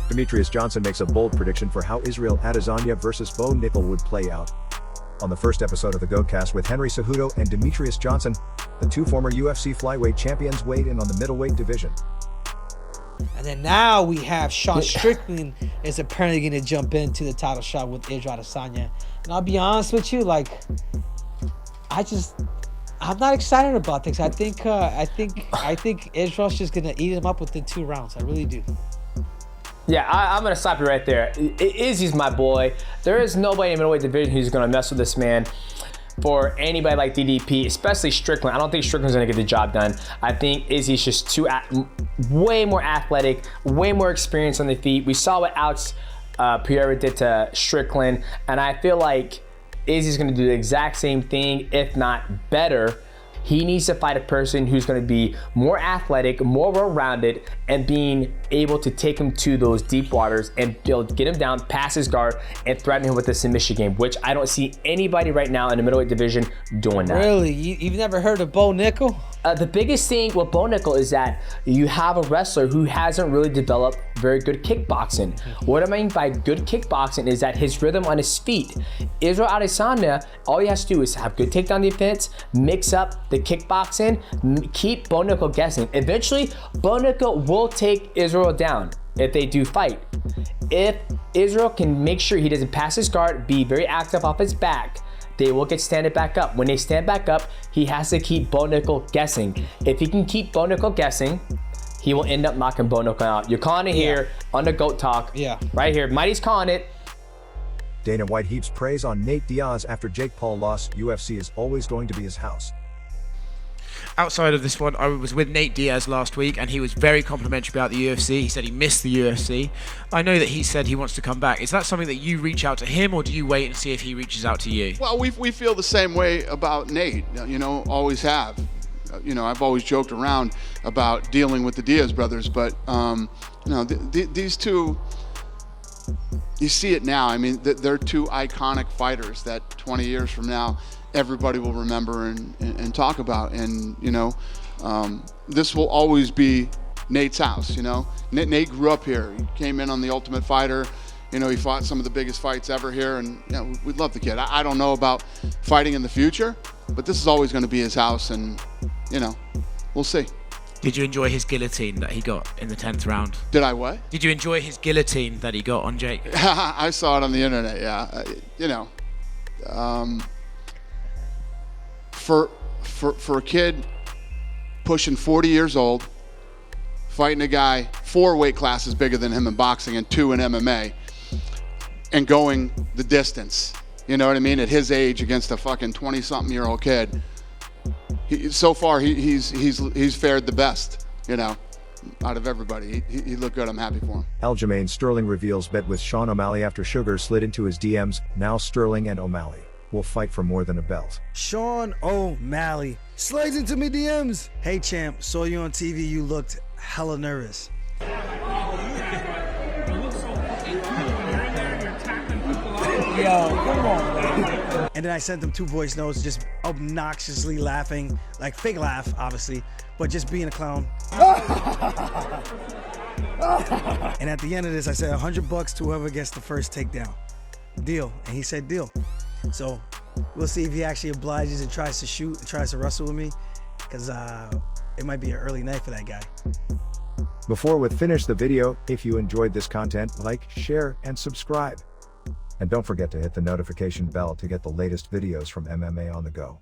Demetrius Johnson makes a bold prediction for how Israel Adesanya versus Bo Nickal would play out. On the first episode of the GOATcast with Henry Cejudo and Demetrius Johnson, the two former UFC flyweight champions weighed in on the middleweight division. And then now we have Sean Strickland is apparently going to jump into the title shot with Israel Adesanya. And I'll be honest with you, like, I'm not excited about this. I think Israel's just going to eat him up within 2 rounds. I really do. Yeah, I'm going to stop you right there. Izzy's my boy. There is nobody in the middleweight division who's going to mess with this man. For anybody like DDP, especially Strickland, I don't think Strickland's going to get the job done. I think Izzy's just way more athletic, way more experience on the feet. We saw what Alex Pereira did to Strickland, and I feel like Izzy's going to do the exact same thing, if not better. He needs to fight a person who's going to be more athletic, more well-rounded, and being able to take him to those deep waters and get him down, pass his guard, and threaten him with the submission game, which I don't see anybody right now in the middleweight division doing that. Really? You've never heard of Bo Nickal? The biggest thing with Bo Nickal is that you have a wrestler who hasn't really developed very good kickboxing. What I mean by good kickboxing is that his rhythm on his feet. Israel Adesanya, all he has to do is have good takedown defense, mix up the kickboxing, keep Bo Nickal guessing. Eventually, Bo Nickal will take Israel down if they do fight. If Israel can make sure he doesn't pass his guard, be very active off his back, they will get standed back up. When they stand back up, he has to keep Bo Nickal guessing. If he can keep Bo Nickal guessing, he will end up knocking Bo Nickal out. You're calling it here on the GOAT Talk. Yeah. Right here. Mighty's calling it. Dana White heaps praise on Nate Diaz after Jake Paul loss. UFC is always going to be his house. Outside of this one, I was with Nate Diaz last week, and he was very complimentary about the UFC. He said he missed the UFC. I know that he said he wants to come back. Is that something that you reach out to him, or do you wait and see if he reaches out to you? Well, we feel the same way about Nate, always have. I've always joked around about dealing with the Diaz brothers, but, these two, you see it now. I mean, they're two iconic fighters that 20 years from now, everybody will remember and talk about. And, this will always be Nate's house, Nate grew up here. He came in on The Ultimate Fighter. He fought some of the biggest fights ever here, and we'd love the kid. I don't know about fighting in the future, but this is always going to be his house, and, we'll see. Did you enjoy his guillotine that he got in the 10th round? Did I what? Did you enjoy his guillotine that he got on Jake? I saw it on the internet, yeah. For a kid pushing 40 years old, fighting a guy 4 weight classes bigger than him in boxing and 2 in MMA, and going the distance, you know what I mean, at his age against a fucking 20-something-year-old kid, so far he's fared the best, out of everybody. He looked good. I'm happy for him. Aljamain Sterling reveals bet with Sean O'Malley after Sugar slid into his DMs. Now Sterling and O'Malley will fight for more than a belt. Sean O'Malley slides into me DMs. Hey champ, saw you on TV. You looked hella nervous. Yo, come on, man. And then I sent them 2 voice notes, just obnoxiously laughing, like fake laugh, obviously, but just being a clown. And at the end of this, I said $100 to whoever gets the first takedown. Deal. And he said deal. So we'll see if he actually obliges and tries to shoot and tries to wrestle with me, because it might be an early night for that guy. Before we finish the video, if you enjoyed this content, like, share, and subscribe. And don't forget to hit the notification bell to get the latest videos from MMA on the go.